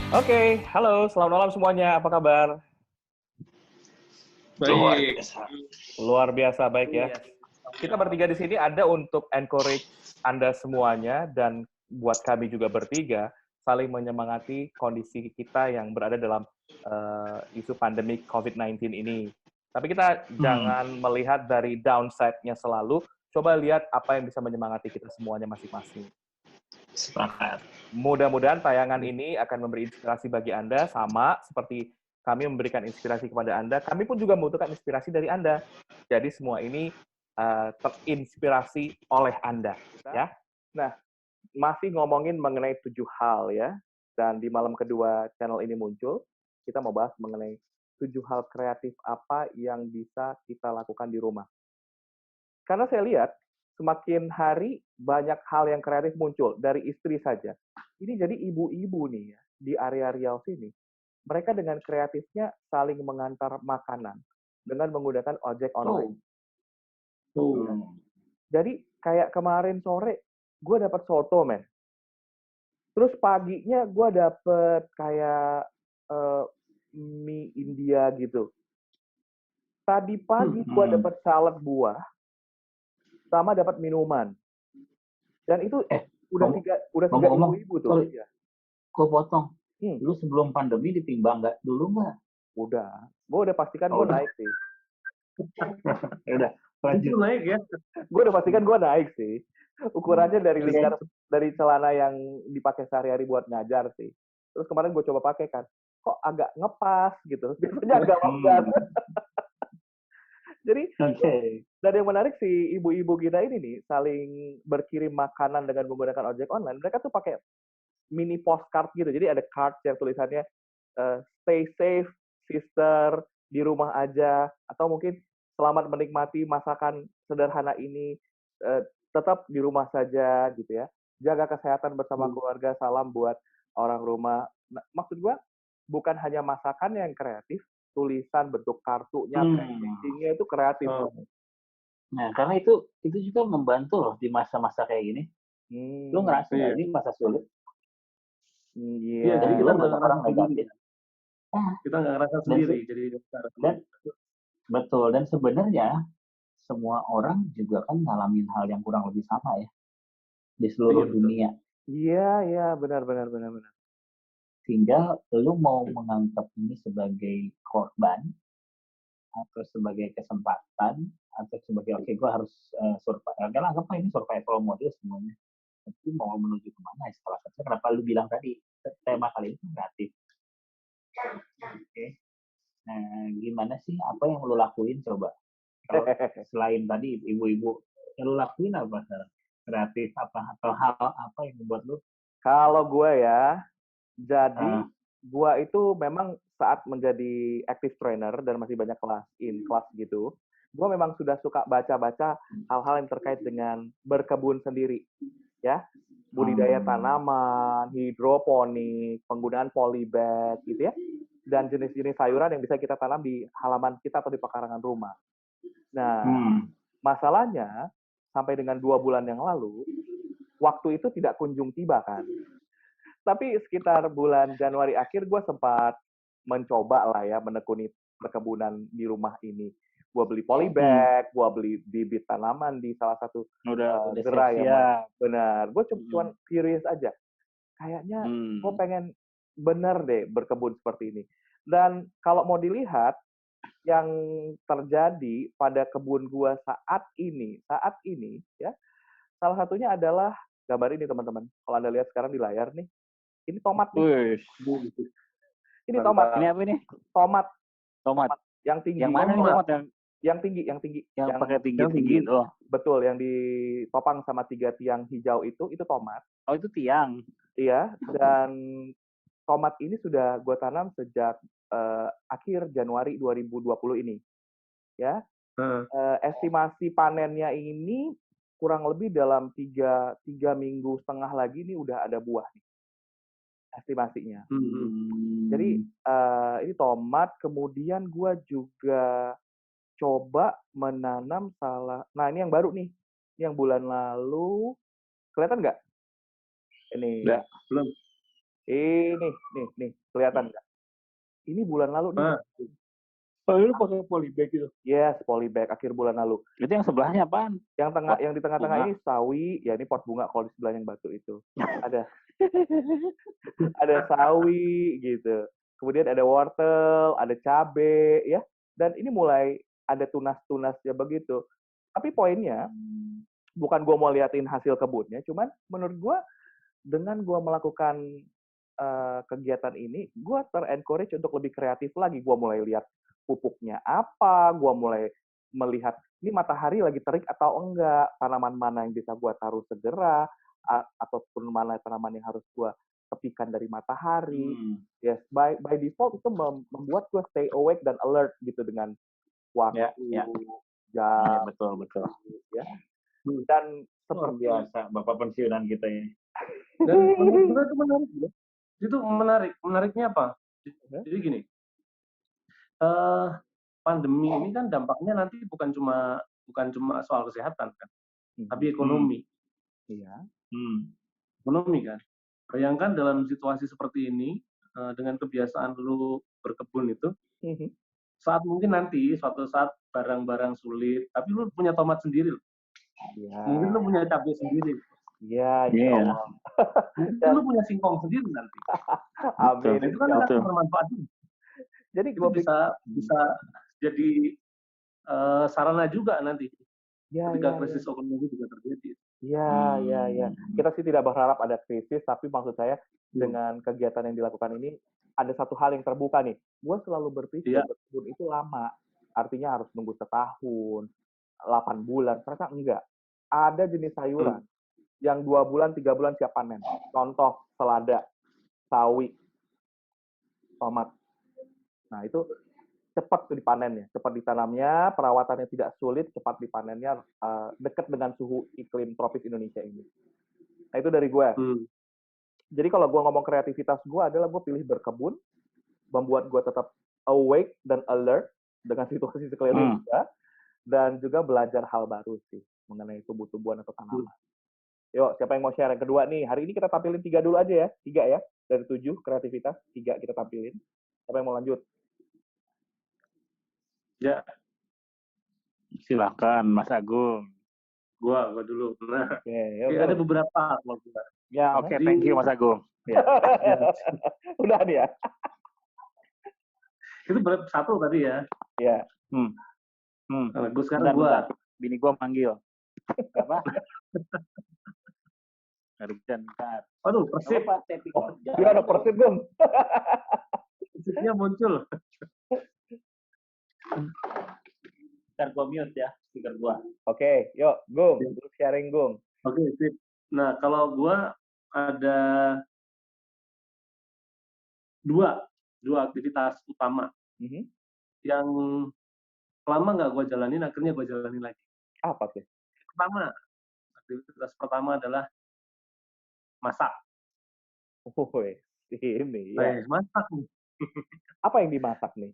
Oke, halo, selamat malam semuanya. Apa kabar? Luar Baik. biasa. Luar biasa baik ya. Kita bertiga di sini ada untuk encourage Anda semuanya dan buat kami juga bertiga saling menyemangati kondisi kita yang berada dalam isu pandemi COVID-19 ini. Tapi kita jangan melihat dari downside-nya selalu, coba lihat apa yang bisa menyemangati kita semuanya masing-masing. Sepakat. Mudah-mudahan tayangan ini akan memberi inspirasi bagi Anda, sama seperti kami memberikan inspirasi kepada Anda, kami pun juga membutuhkan inspirasi dari Anda. Jadi semua ini terinspirasi oleh Anda. Ya. Nah, masih ngomongin mengenai 7 hal ya, dan di malam kedua channel ini muncul, kita mau bahas mengenai 7 hal kreatif apa yang bisa kita lakukan di rumah. Karena saya lihat, semakin hari banyak hal yang kreatif muncul dari istri saja. Ini jadi ibu-ibu nih ya, di area Riau sini. Mereka dengan kreatifnya saling mengantar makanan dengan menggunakan ojek online. Jadi kayak kemarin sore, gue dapat soto, men. Terus paginya gue dapet kayak mie India gitu. Tadi pagi gue dapet salad buah, sama dapat minuman. Dan itu udah tiga ibu-ibu tuh. Sorry, ya. gue potong. Lu sebelum pandemi ditimbang nggak dulu nggak? Udah. Gue udah pastikan gue naik sih. Udah, lanjut. Itu naik ya. Gue udah pastikan gue naik sih. Ukurannya dari lingkar, dari celana yang dipakai sehari-hari buat ngajar sih. Terus kemarin gue coba pakai kan, kok agak ngepas gitu. Biasanya agak longgar. Jadi, dan yang menarik si ibu-ibu kita ini nih, saling berkirim makanan dengan menggunakan ojek online. Mereka tuh pakai mini postcard gitu. Jadi ada card yang tulisannya stay safe, sister, di rumah aja, atau mungkin selamat menikmati masakan sederhana ini, tetap di rumah saja gitu ya. Jaga kesehatan bersama keluarga, salam buat orang rumah. Nah, maksud gua bukan hanya masakan yang kreatif, tulisan bentuk kartunya, packagingnya itu kreatif. Nah, karena itu juga membantu loh di masa-masa kayak gini. Lu ngerasa nggak ini masa sulit? Iya, jadi kita nggak ngerasa sendiri. Kita nggak ngerasa sendiri. Jadi betul, dan sebenarnya semua orang juga kan ngalamin hal yang kurang lebih sama ya di seluruh dunia. Iya, benar. Sehingga lu mau menganggap ini sebagai korban atau sebagai kesempatan atau sebagai oke gue harus survive. Karena anggap ini survival mode semuanya. Tapi mau menuju kemana? Salah satunya kenapa lu bilang tadi tema kali ini kreatif. Oke. Nah, gimana sih apa yang lu lakuin coba? Kalau selain tadi ibu-ibu, yang lu lakuin apa sekarang? Kreatif apa atau hal apa yang membuat lu? Kalau gue ya, jadi gue itu memang saat menjadi active trainer dan masih banyak kelas gitu, gue memang sudah suka baca-baca hal-hal yang terkait dengan berkebun sendiri, ya, budidaya tanaman, hidroponik, penggunaan polybag gitu ya, dan jenis-jenis sayuran yang bisa kita tanam di halaman kita atau di pekarangan rumah. Nah, masalahnya sampai dengan 2 bulan yang lalu, waktu itu tidak kunjung tiba kan. Tapi sekitar bulan Januari akhir gue sempat mencoba lah ya menekuni perkebunan di rumah ini. Gue beli polybag, gue beli bibit tanaman di salah satu gerai yang benar. Gue cuma curious aja. Kayaknya gue pengen bener deh berkebun seperti ini. Dan kalau mau dilihat, yang terjadi pada kebun gue saat ini ya, salah satunya adalah gambar ini teman-teman. Kalau Anda lihat sekarang di layar nih, ini tomat nih. Ini tomat. Ini apa ini? Tomat. Yang tinggi. Yang mana nih tomat yang tinggi? Yang pakai tinggi itu. Betul, yang ditopang sama 3 tiang hijau itu tomat. Oh, itu tiang. Iya, dan tomat ini sudah gue tanam sejak akhir Januari 2020 ini. Ya. Estimasi panennya ini kurang lebih dalam 3 minggu setengah lagi ini udah ada buah nih. Estimasinya. Jadi ini tomat, kemudian gue juga coba menanam nah ini yang baru nih, ini yang bulan lalu, kelihatan nggak? Ini. Belum. Nih, kelihatan nggak? Ini bulan lalu nih. Oh, lu pakai polybag gitu? Yes, polybag akhir bulan lalu. Itu yang sebelahnya apaan? Yang di tengah-tengah ini sawi, ya ini pot bunga kalau di sebelah yang batu itu. Ada sawi gitu. Kemudian ada wortel, ada cabe, ya. Dan ini mulai ada tunas-tunasnya begitu. Tapi poinnya, bukan gue mau liatin hasil kebunnya, cuman menurut gue dengan gue melakukan kegiatan ini, gue ter-encourage untuk lebih kreatif lagi. Gue mulai lihat pupuknya apa, gue mulai melihat ini matahari lagi terik atau enggak, tanaman mana yang bisa gue taruh segera, ataupun mana tanaman yang harus gue tepikan dari matahari. Yes, by default itu membuat gue stay awake dan alert gitu dengan waktu, jam. Betul. Ya. Dan seperti biasa, Bapak pensiunan kita ini. Dan menurut gue itu menarik ya. Itu menariknya apa? Jadi gini, pandemi ini kan dampaknya nanti bukan cuma soal kesehatan kan, tapi ekonomi. Iya. Ekonomi kan. Bayangkan dalam situasi seperti ini, dengan kebiasaan lu berkebun itu, saat mungkin nanti suatu saat barang-barang sulit, tapi lu punya tomat sendiri. Ya. Mungkin lu punya cabai sendiri. Iya. Mungkin lu punya singkong sendiri nanti. Amin. Itu kan akan bermanfaat. Jadi itu bisa jadi sarana juga nanti ketika krisis ekonomi juga terjadi. Iya. Kita sih tidak berharap ada krisis, tapi maksud saya dengan kegiatan yang dilakukan ini ada satu hal yang terbuka nih. Gue selalu berpikir berkebun itu lama, artinya harus nunggu setahun, 8 bulan. Ternyata enggak. Ada jenis sayuran yang 2 bulan, 3 bulan siap panen. Contoh selada, sawi, tomat. Nah, itu cepat dipanennya, cepat ditanamnya, perawatannya tidak sulit, cepat dipanennya, dekat dengan suhu iklim tropis Indonesia ini. Nah, itu dari gue. Jadi kalau gue ngomong kreativitas gue adalah gue pilih berkebun, membuat gue tetap awake dan alert dengan situasi sekeliling juga, dan juga belajar hal baru sih mengenai tumbuh-tumbuhan atau tanaman. Yuk, siapa yang mau share yang kedua nih? Hari ini kita tampilin 3 dulu aja ya. 3 ya. Dari 7 kreativitas, 3 kita tampilin. Siapa yang mau lanjut? Ya. Silakan Mas Agung. Gua dulu. Nah, okay, ada beberapa kalau gua. Ya, oke, thank you Mas Agung. Ya. Udah nih ya. Itu satu tadi ya. Iya. Gue sekarang bentar. Bini gua manggil. Apa? Bentar. Aduh, Persib. Dia ada Persib, Bung. Persibnya muncul. Ntar gua mute ya, speaker gua. Oke, yuk, Gung. Sharing, Gung. Oke, sip. Nah, kalau gua ada dua aktivitas utama yang lama nggak gue jalanin, akhirnya gue jalanin lagi. Apa tuh? Aktivitas pertama adalah masak. Ini ya. Masak nih. Apa yang dimasak nih?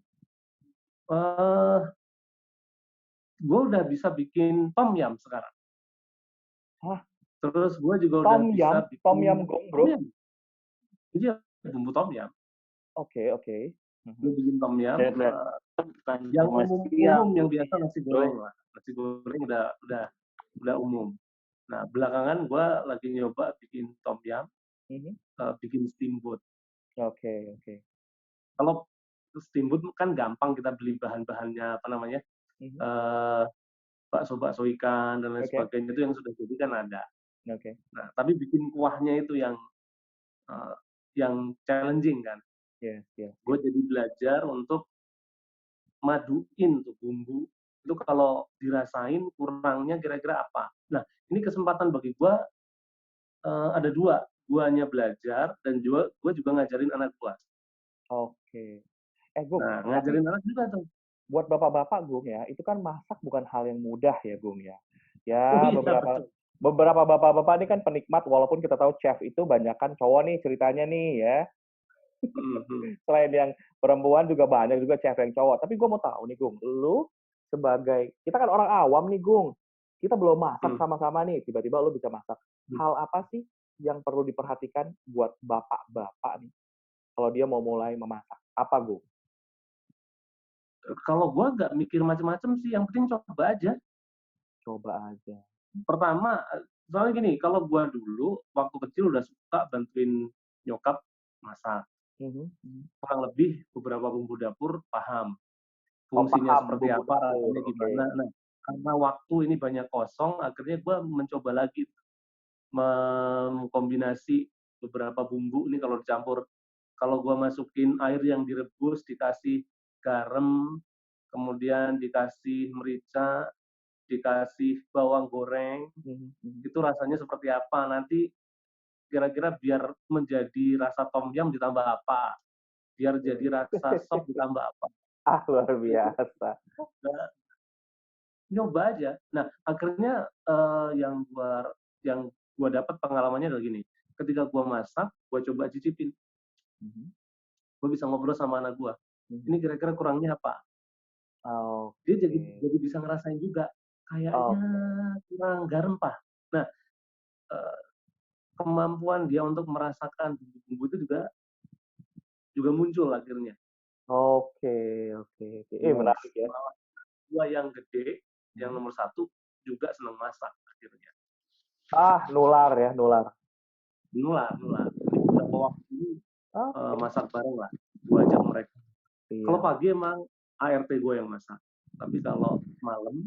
Gue udah bisa bikin tom yum sekarang. Hah? Terus gue juga udah bisa bikin tom yum Gung, bro. Iya, bumbu tom yum. Oke. Gue bikin tom yum. Yang umum yang biasa nasi goreng lah. Nasi goreng udah umum. Nah, belakangan gue lagi nyoba bikin tom yum, bikin steamboat. Oke. Kalau steamboat kan gampang, kita beli bahan-bahannya, apa namanya, bakso ikan dan lain sebagainya, itu yang sudah jadi kan ada. Nah, tapi bikin kuahnya itu yang challenging kan. Gue jadi belajar untuk maduin tuh bumbu itu, kalau dirasain kurangnya kira-kira apa. Nah, ini kesempatan bagi gue, ada guanya belajar dan gue juga ngajarin anak gue. Oke. Gung, nah, ngajarin anak juga tuh. Buat bapak-bapak, Gung, ya, itu kan masak bukan hal yang mudah ya, Gung, ya. Ya, beberapa bapak-bapak ini kan penikmat, walaupun kita tahu chef itu banyakan cowok nih ceritanya nih ya. Selain yang perempuan juga banyak juga chef yang cowok. Tapi gue mau tahu nih, Gung, lu sebagai, kita kan orang awam nih, Gung, kita belum masak sama-sama nih, tiba-tiba lu bisa masak. Hal apa sih yang perlu diperhatikan buat bapak-bapak nih kalau dia mau mulai memasak? Apa, Gung? Kalau gue nggak mikir macam-macam sih, yang penting coba aja. Coba aja. Pertama, soalnya gini, kalau gue dulu waktu kecil udah suka bantuin nyokap masak. Kurang lebih beberapa bumbu dapur paham. Fungsinya seperti apa, rasanya gimana. Nah, karena waktu ini banyak kosong, akhirnya gue mencoba lagi mengkombinasi beberapa bumbu ini kalau dicampur. Kalau gue masukin air yang direbus, dikasih garam, kemudian dikasih merica, dikasih bawang goreng, itu rasanya seperti apa. Nanti kira-kira biar menjadi rasa tom yum ditambah apa, biar jadi rasa sop ditambah apa. Luar biasa. Nah, nyoba aja. Nah, akhirnya yang gua dapat pengalamannya adalah gini. Ketika gua masak, gua coba cicipin. Gua bisa ngobrol sama anak gua. Ini kira-kira kurangnya apa? Dia jadi bisa ngerasain juga. Kayaknya kurang garam, Pak. Nah, kemampuan dia untuk merasakan bumbu itu juga muncul akhirnya. Oke. Menarik ya. Gua yang gede, yang nomor 1 juga senang masak akhirnya. Nular ya, nular. Beberapa waktu ini masak bareng lah, gua ajak mereka. Iya. Kalau pagi emang ART gue yang masak, tapi kalau malam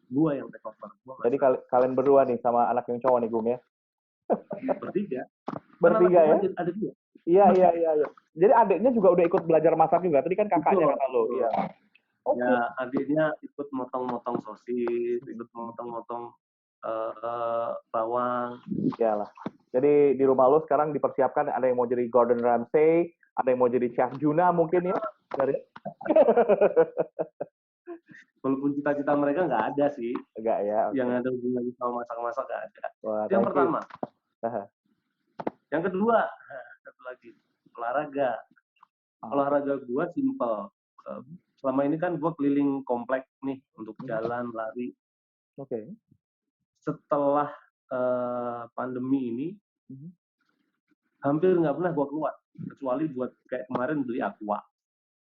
gua yang take over. Jadi kalian berdua nih sama anak yang cowok nih, Gung ya? Bertiga ya? Ada 2. Iya. Jadi adiknya juga udah ikut belajar masak juga. Tadi kan kakaknya kata lo. Iya. Ya, adiknya ikut motong-motong sosis, ikut motong-motong bawang. Iyalah. Jadi di rumah lo sekarang dipersiapkan ada yang mau jadi Gordon Ramsay, ada yang mau jadi Chef Juna mungkin ya? Walaupun cita-cita mereka nggak ada sih. Nggak ya. Okay. Yang ada hubungannya sama masak-masak nggak ada. Wah, yang pertama. Yang kedua, satu lagi, olahraga. Olahraga gue simple. Selama ini kan gue keliling komplek nih untuk jalan, lari. Oke. Setelah pandemi ini, hampir nggak pernah gue keluar. Kecuali buat kayak kemarin beli aqua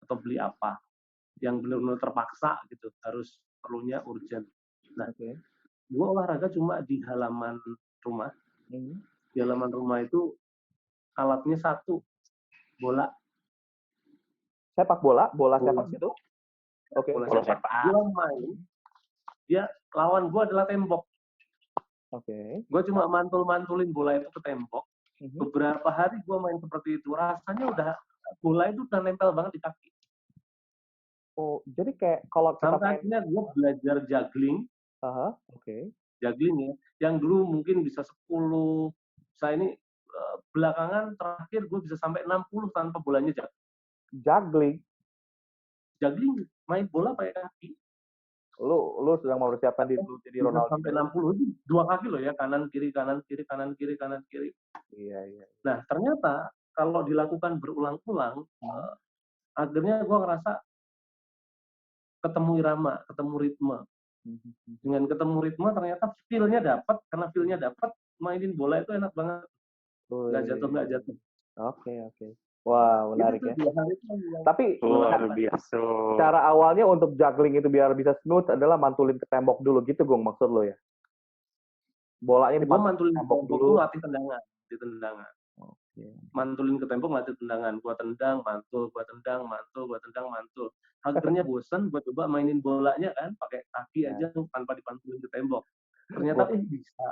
atau beli apa. Yang benar-benar terpaksa gitu, harus perlunya urgent. Nah, gue olahraga cuma di halaman rumah. Di halaman rumah itu alatnya 1, bola. Sepak bola sepak gitu? Oke. Bola sepak. Gue main, dia lawan gue adalah tembok. Oke. Gue cuma mantul-mantulin bola itu ke tembok. Beberapa hari gue main seperti itu, rasanya udah bola itu udah nempel banget di kaki. Oh, jadi kayak kalau kita sampai akhirnya gue belajar juggling. Juggling ya. Yang dulu mungkin bisa 10. Saya ini belakangan terakhir gue bisa sampai 60 tanpa bolanya juggling. Juggling, main bola pakai kaki. Lu sedang mempersiapkan diri lu jadi Ronaldo. Sampai 60 itu 2 kaki loh ya, kanan kiri kanan kiri kanan kiri kanan kiri. Iya. Nah, ternyata kalau dilakukan berulang-ulang akhirnya gue ngerasa ketemu irama, ketemu ritme. Dengan ketemu ritme ternyata feel-nya dapat, karena feel-nya dapat, mainin bola itu enak banget. Nggak jatuh. Oke. Wah, menarik ya. Tapi cara awalnya untuk juggling itu biar bisa smooth adalah mantulin ke tembok dulu gitu, Gung, maksud lo ya? Bolanya mantulin ke tembok dulu, latih tendangan. Mantulin ke tembok, latih tendangan. Gua tendang, mantul. Akhirnya bosan, gua coba mainin bolanya kan, pakai kaki aja tanpa dipantulin ke tembok. Ternyata bisa.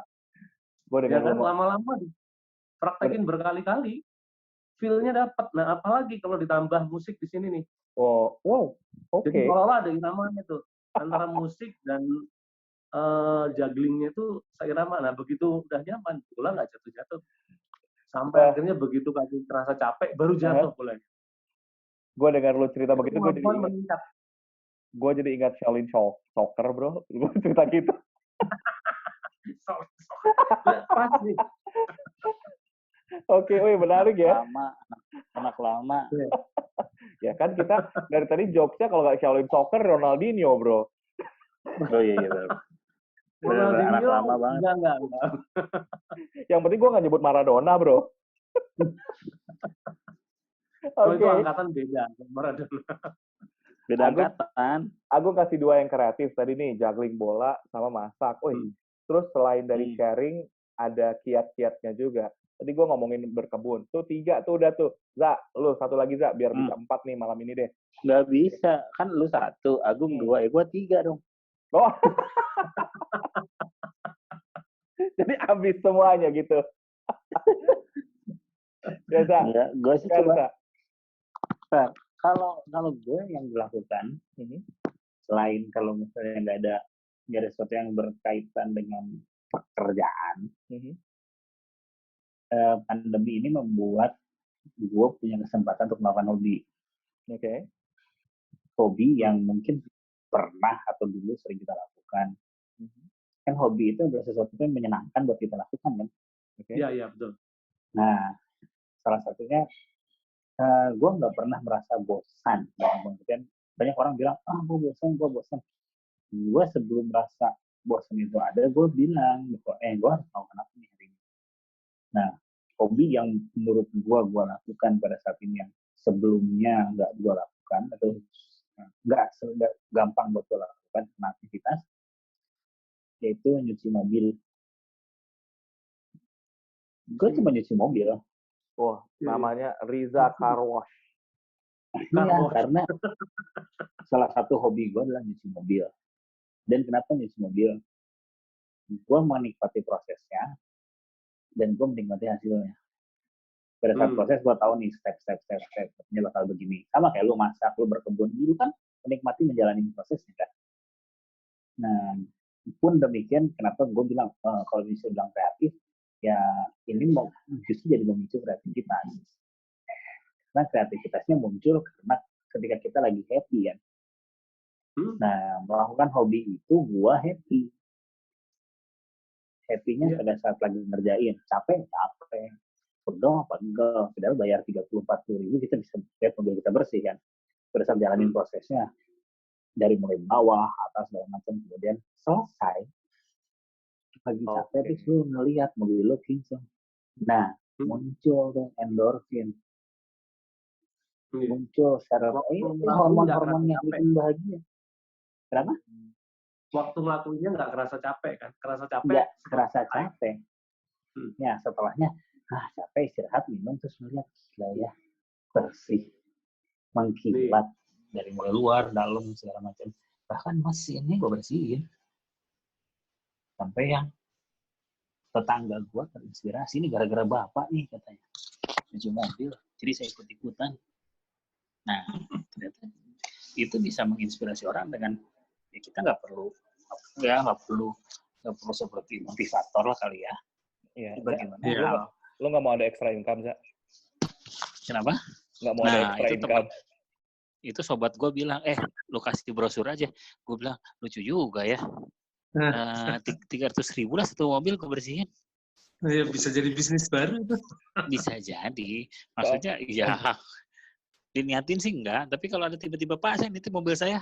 Ya kan, lama-lama praktekin berkali-kali. Feel-nya dapat. Nah, apalagi kalau ditambah musik di sini nih. Oke. Jadi seolah-olah ada iramanya tuh antara musik dan jugglingnya itu seirama. Nah, begitu udah nyaman, bola nggak jatuh-jatuh. Sampai akhirnya begitu kaki terasa capek, baru jatuh bolanya. Gue dengar lu cerita begitu, gue jadi ingat Shaolin Soccer, bro. Gue cerita gitu. Pas nih. Oke, menarik ya. Anak lama. Ya kan kita dari tadi jokesnya kalau nggak Shaolin Soccer, Ronaldinho, bro. Oh iya. Ronaldinho lama banget. Enggak. Yang penting gue nggak nyebut Maradona, bro. Itu angkatan beda, Maradona. Beda angkatan. Aku kasih 2 yang kreatif tadi nih, juggling bola sama masak. Terus selain dari sharing, ada kiat-kiatnya juga. Tadi gue ngomongin berkebun. Tuh 3 tuh udah tuh. Za, lu 1 lagi Za, biar bisa 4 nih malam ini deh. Nggak bisa. Kan lu 1, Agung 2, gue 3 dong. Oh. Jadi habis semuanya gitu. Ya, Za. Ya, gue sih coba. Kalau gue yang dilakukan, selain kalau misalnya nggak ada sesuatu yang berkaitan dengan pekerjaan, pandemi ini membuat gue punya kesempatan untuk melakukan hobi. Hobi yang mungkin pernah atau dulu sering kita lakukan. Kan hobi itu adalah sesuatu yang menyenangkan buat kita lakukan, kan? Iya, betul. Nah, salah satunya gue nggak pernah merasa bosan. Kemudian banyak orang bilang, gue bosan. Gue sebelum merasa bosan itu ada, gue bilang, gue harus melakukan apa nih hari ini. Nah, hobi yang menurut gue lakukan pada saat ini yang sebelumnya nggak gue lakukan atau nggak gampang buat gue lakukan karena aktivitas, yaitu nyuci mobil. Gue cuma nyuci mobil. Wah, namanya Riza Car Wash. Iya, karena salah satu hobi gue adalah nyuci mobil. Dan kenapa nyuci mobil? Gue menikmati prosesnya dan gue menikmati hasilnya. Pada saat proses gue tahu nih step-stepnya bakal begini. Sama kayak lu masak, lu berkebun, lu kan menikmati menjalani prosesnya kan. Nah, pun demikian kenapa gue bilang kalau bisa bilang kreatif, ya ini justru jadi memicu kreativitas. Karena kreativitasnya muncul karena ketika kita lagi happy ya. Nah, melakukan hobi itu gue happy. Happy-nya pada saat lagi ngerjain, capek, pegel apa enggak, padahal bayar 30-40 ribu kita bisa lihat mobil kita bersih kan. Pada saat jalanin prosesnya, dari mulai bawah, atas, segala macam, kemudian selesai, lagi capek, terus lu ngelihat mobil lu kinclong. Nah, muncul tuh endorfin. Muncul secara hormon-hormon yang bikin bahagia. Kenapa? Waktu ngelakuinnya nggak kerasa capek kan? Kerasa capek? Nggak kerasa capek. Ya, setelahnya, capek, istirahat, minum, terus melihat, gila ya, bersih, mengkilat, dari mulai luar, dalam, segala macam. Bahkan mesinnya gue bersihin. Sampai yang tetangga gue terinspirasi, ini gara-gara bapak nih, katanya. Cuci mobil, jadi saya ikut-ikutan. Nah, ternyata itu bisa menginspirasi orang dengan, ya kita nggak perlu seperti motivator lah kali ya. Iya. Bagaimana? Lo nggak mau ada extra income, Za? Kenapa? Nggak mau ada extra income. Itu sobat gue bilang, lu kasih brosur aja. Gue bilang, lucu juga ya. 300 ribu lah satu mobil gue bersihin. Ya, bisa jadi bisnis baru. Bisa jadi. Maksudnya, ya diniatin sih enggak. Tapi kalau ada tiba-tiba, Pak, saya nitip mobil saya,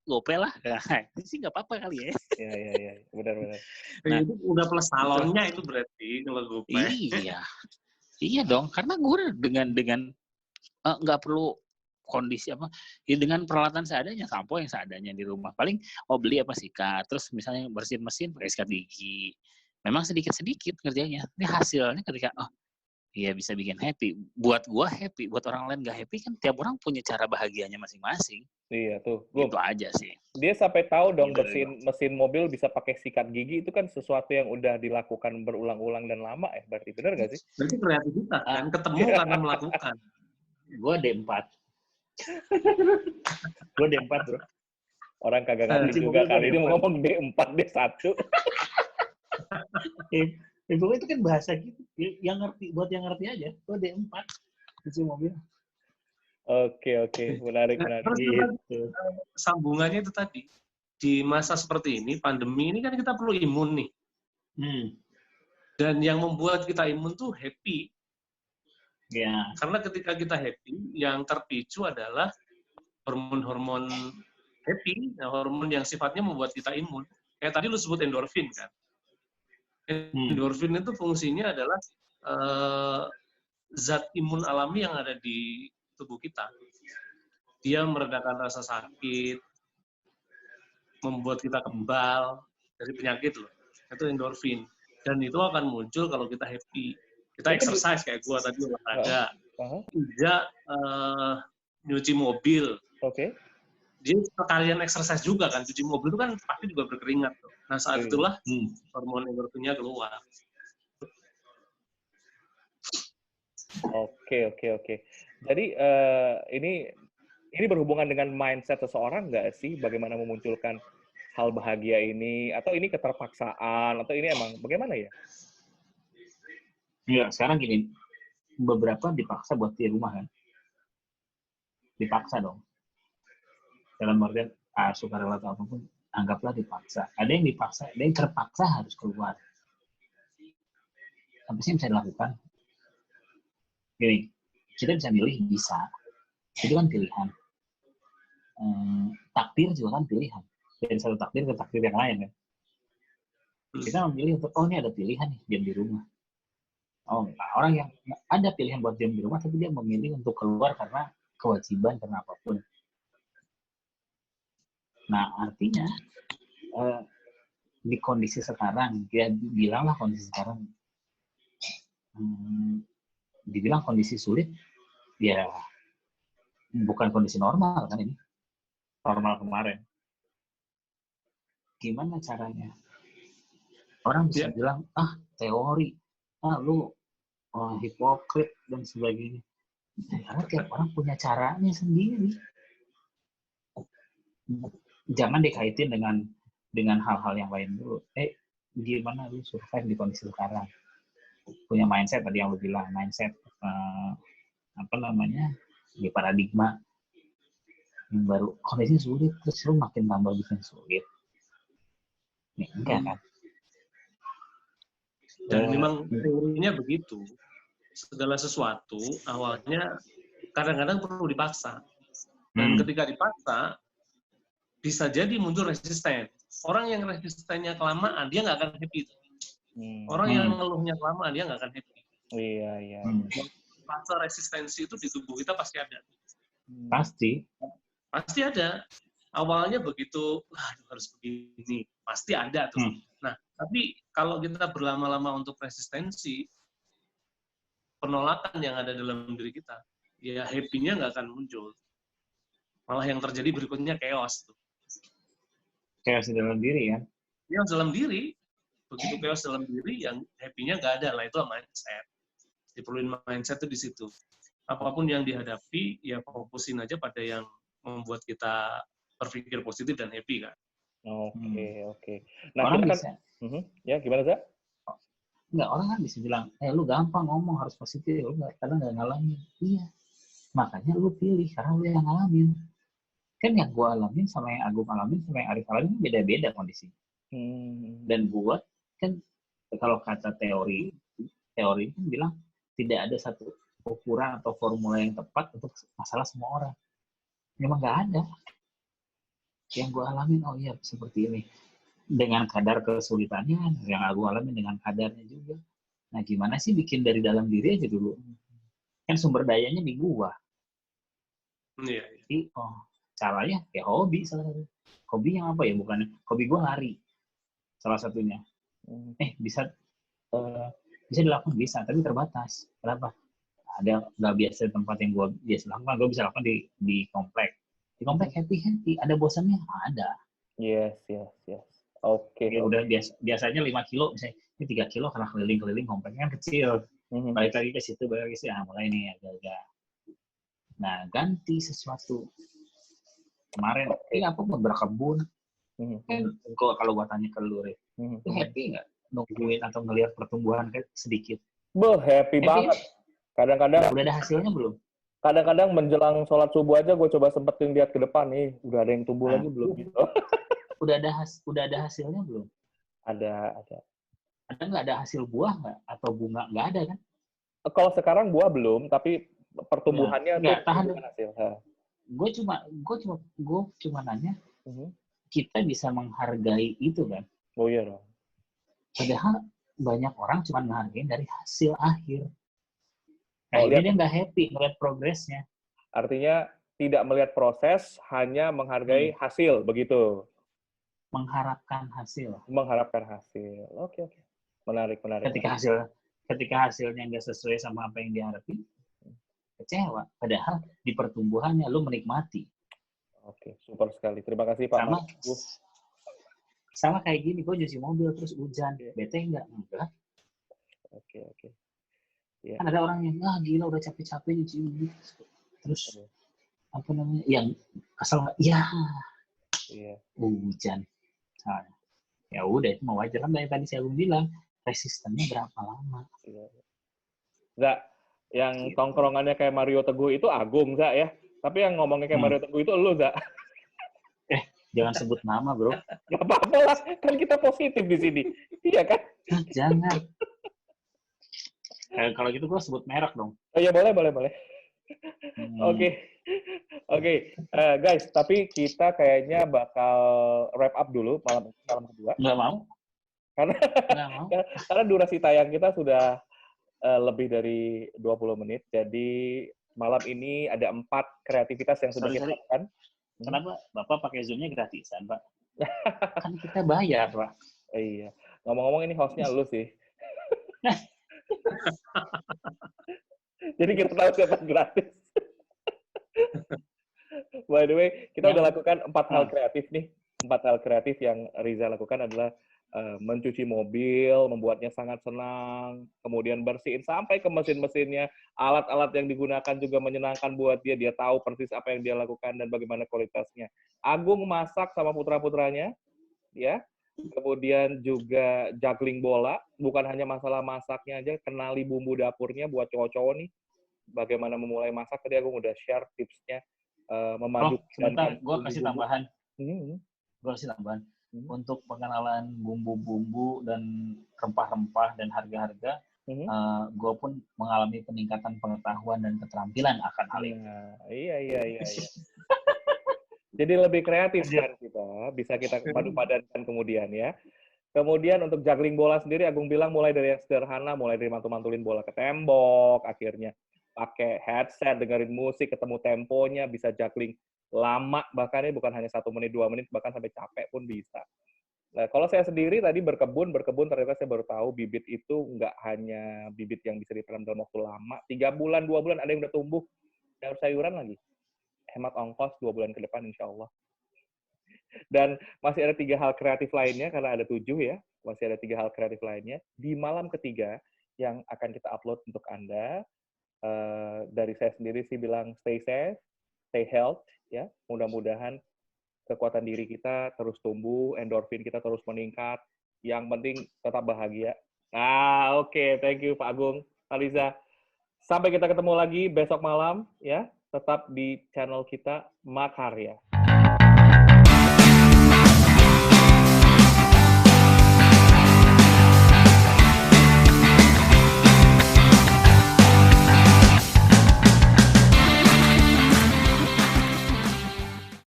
gope lah. Ini sih nggak apa-apa kali ya. Iya. Benar-benar. Nah, itu udah plus salonnya itu berarti kalau gope. Iya dong. Karena gue dengan nggak perlu kondisi apa, ya dengan peralatan seadanya, sampo yang seadanya di rumah. Paling beli apa sikat, terus misalnya bersihin mesin pakai sikat gigi. Memang sedikit-sedikit kerjanya. Ini hasilnya ketika iya bisa bikin happy. Buat gua happy, buat orang lain gak happy kan tiap orang punya cara bahagianya masing-masing. Iya tuh. Itu aja sih. Dia sampai tahu dong mesin mobil bisa pakai sikat gigi, itu kan sesuatu yang udah dilakukan berulang-ulang dan lama ya. Berarti benar gak sih? Berarti kreativitas kan ketemu karena melakukan. Gua D4. Gue D4 bro. Orang kagak ngerti juga kali ini mau ngomong D4, D1. Itu kan bahasa gitu. Yang ngerti, buat yang ngerti aja. Gue D4. Cuci mobil. Oke. Menarik. Gitu. Sambungannya itu tadi. Di masa seperti ini, pandemi ini kan kita perlu imun nih. Dan yang membuat kita imun tuh happy. Ya. Karena ketika kita happy, yang terpicu adalah hormon-hormon happy, hormon yang sifatnya membuat kita imun. kayak tadi lu sebut endorfin kan. Endorfin itu fungsinya adalah zat imun alami yang ada di tubuh kita. Dia meredakan rasa sakit, membuat kita kebal dari penyakit loh. Itu endorfin. Dan itu akan muncul kalau kita happy. Kita exercise kayak gua tadi olahraga. Tidak nyuci mobil. Oke. Dia sekalian exercise juga kan, cuci mobil itu kan pasti juga berkeringat. Nah saat itulah hormon endorfinnya keluar. Oke. Jadi ini berhubungan dengan mindset seseorang nggak sih? Bagaimana memunculkan hal bahagia ini? Atau ini keterpaksaan? Atau ini emang bagaimana ya? Ya, sekarang gini, beberapa dipaksa buat di rumah kan. Dipaksa dong. Dalam artian sukarela atau apapun, anggaplah dipaksa. Ada yang dipaksa, ada yang terpaksa harus keluar. Apa sih yang bisa dilakukan? Gini, kita bisa milih, bisa. Itu kan pilihan. Takdir juga kan pilihan. Dari satu takdir ke takdir yang lain kan. Kita memilih untuk, ini ada pilihan nih, diam di rumah. Orang yang ada pilihan buat diam di rumah, tapi dia memilih untuk keluar karena kewajiban, karena apapun. Nah, artinya di kondisi sekarang, dia bilanglah kondisi sekarang, dibilang kondisi sulit, ya bukan kondisi normal kan ini, normal kemarin. Gimana caranya? Orang bisa bilang, teori, lu hipokrit dan sebagainya. Karena tiap orang punya caranya sendiri. Jangan dikaitin dengan hal-hal yang lain dulu. Gimana lu survive di kondisi sekarang? Punya mindset tadi yang lu bilang, mindset di paradigma yang baru. Kondisi sulit, terus lu makin tambah bikin sulit. Enggak kan? Dan memang teorinya begitu. Segala sesuatu awalnya kadang-kadang perlu dipaksa. Dan ketika dipaksa, bisa jadi muncul resisten. Orang yang resistennya kelamaan, dia nggak akan happy. Orang yang ngeluhnya kelamaan, dia nggak akan happy. Iya. Fase resistensi itu di tubuh kita pasti ada. Pasti ada. Awalnya begitu, harus begini. Pasti ada tuh. Nah, tapi kalau kita berlama-lama untuk resistensi, penolakan yang ada dalam diri kita, ya happy-nya nggak akan muncul. Malah yang terjadi berikutnya chaos tuh. Chaos dalam diri ya? Chaos dalam diri. Begitu chaos dalam diri, yang happy-nya nggak ada. Lah itu mindset. Diperluin mindset tuh di situ. Apapun yang dihadapi, ya fokusin aja pada yang membuat kita berpikir positif dan happy kan. Oke. Nah, orang bisa. Ya, gimana, Zak? Enggak, orang kan bisa bilang, lu gampang ngomong, harus positif, lu kadang nggak ngalamin. Iya, makanya lu pilih, karena lu yang ngalamin. Kan yang gue alamin sama yang Agung alamin sama yang Arif alamin beda-beda kondisi. Dan gue kan, kalau kata teori kan bilang, tidak ada satu ukuran atau formula yang tepat untuk masalah semua orang. Memang nggak ada. Yang gue alamin, seperti ini. Dengan kadar kesulitannya, yang aku alami dengan kadarnya juga. Nah, gimana sih bikin dari dalam diri aja dulu? Kan sumber dayanya di gua. Iya. Jadi, caranya ya hobi salah satu. Hobi yang apa ya? Bukan hobi gua lari. Salah satunya. Bisa dilakukan, bisa, tapi terbatas. Kenapa? Ada nggak biasa tempat yang gua biasa lakukan, gua bisa lakukan di komplek. Di komplek happy, ada bosannya? Ada. Yes. Oke. Ya udah biasanya 5 kilo, misalnya ini 3 kilo karena keliling-keliling kompleknya kan kecil. Balik lagi ke situ, mulai nih agak-agak. Nah, ganti sesuatu. Kemarin, apa berkebun. Kalau gua tanya ke lu, lu happy nggak nungguin atau ngelihat pertumbuhan kayak sedikit? Happy banget. Kadang-kadang udah ada hasilnya belum? Kadang-kadang menjelang sholat subuh aja gue coba sempetin lihat ke depan nih, udah ada yang tumbuh lagi belum gitu. Udah ada hasilnya belum? Ada. Ada nggak ada hasil buah nggak atau bunga? Nggak ada kan? Kalau sekarang buah belum, tapi pertumbuhannya tuh tahan hasil. Gue cuma nanya, kita bisa menghargai itu kan. Oh iya dong. Padahal banyak orang cuma menghargai dari hasil akhir. Lihat, dia nggak happy ngeliat progresnya. Artinya tidak melihat proses, hanya menghargai hasil, begitu. Mengharapkan hasil. Mengharapkan hasil. Oke. Menarik. Ketika hasilnya nggak sesuai sama apa yang diharapin, kecewa. Padahal di pertumbuhannya lu menikmati. Oke, super sekali. Terima kasih Pak. Sama kayak gini, gue nyuci mobil terus hujan. Bete nggak? Enggak. Oke. Yeah. Kan ada orang yang, gila udah capek-capek nyuci mobil. Terus, apa namanya, yang asal nggak, hujan. Nah, ya udah, itu mau wajar kan. Tadi saya bilang, resistennya berapa lama. Enggak, yang tongkrongannya kayak Mario Teguh itu Agung, Zak, ya. Tapi yang ngomongnya kayak Mario Teguh itu elu, Zak. Jangan sebut nama, bro. Gak apa-apa lah, kan kita positif di sini. Iya kan? Jangan. Kalau gitu gue sebut merek dong. Oh iya, boleh. Oke. Guys, tapi kita kayaknya bakal wrap up dulu malam kedua. Nggak mau. Karena durasi tayang kita sudah lebih dari 20 menit. Jadi malam ini ada 4 kreativitas yang sudah kita lakukan. Kenapa Bapak pakai Zoom-nya gratisan, Pak? Kan kita bayar, Pak. Iya. Ngomong-ngomong ini hostnya lu sih. Jadi kita tahu siapa gratis. By the way, kita udah lakukan 4 hal kreatif nih. 4 hal kreatif yang Riza lakukan adalah mencuci mobil, membuatnya sangat senang, kemudian bersihin sampai ke mesin-mesinnya, alat-alat yang digunakan juga menyenangkan buat dia, dia tahu persis apa yang dia lakukan dan bagaimana kualitasnya. Agung masak sama putra-putranya, ya. Kemudian juga juggling bola, bukan hanya masalah masaknya aja, kenali bumbu dapurnya buat cowok-cowok nih, bagaimana memulai masak. Tadi Agung udah share tipsnya, memadukan. Sebentar, gue kasih tambahan. Untuk pengenalan bumbu-bumbu dan rempah-rempah dan harga-harga, gue pun mengalami peningkatan pengetahuan dan keterampilan akan hal ini. Iya. Jadi lebih kreatif kan kita, bisa kita padu-padankan kemudian ya. Kemudian untuk juggling bola sendiri, Agung bilang mulai dari yang sederhana, mulai dari mantul-mantulin bola ke tembok, akhirnya pakai headset, dengerin musik, ketemu temponya, bisa juggling lama, bahkan ini bukan hanya 1 menit, 2 menit, bahkan sampai capek pun bisa. Nah, kalau saya sendiri tadi berkebun, ternyata saya baru tahu bibit itu nggak hanya bibit yang bisa ditanam dalam waktu lama, 3 bulan, 2 bulan, ada yang udah tumbuh, sayuran lagi. Hemat ongkos 2 bulan ke depan, insya Allah. Dan masih ada 3 hal kreatif lainnya, karena ada 7 ya, masih ada 3 hal kreatif lainnya. Di malam ketiga, yang akan kita upload untuk Anda, dari saya sendiri sih bilang stay safe, stay health, ya. Mudah-mudahan kekuatan diri kita terus tumbuh, endorfin kita terus meningkat. Yang penting tetap bahagia. Oke. Thank you Pak Agung, Aliza. Sampai kita ketemu lagi besok malam, ya. Tetap di channel kita Makarya.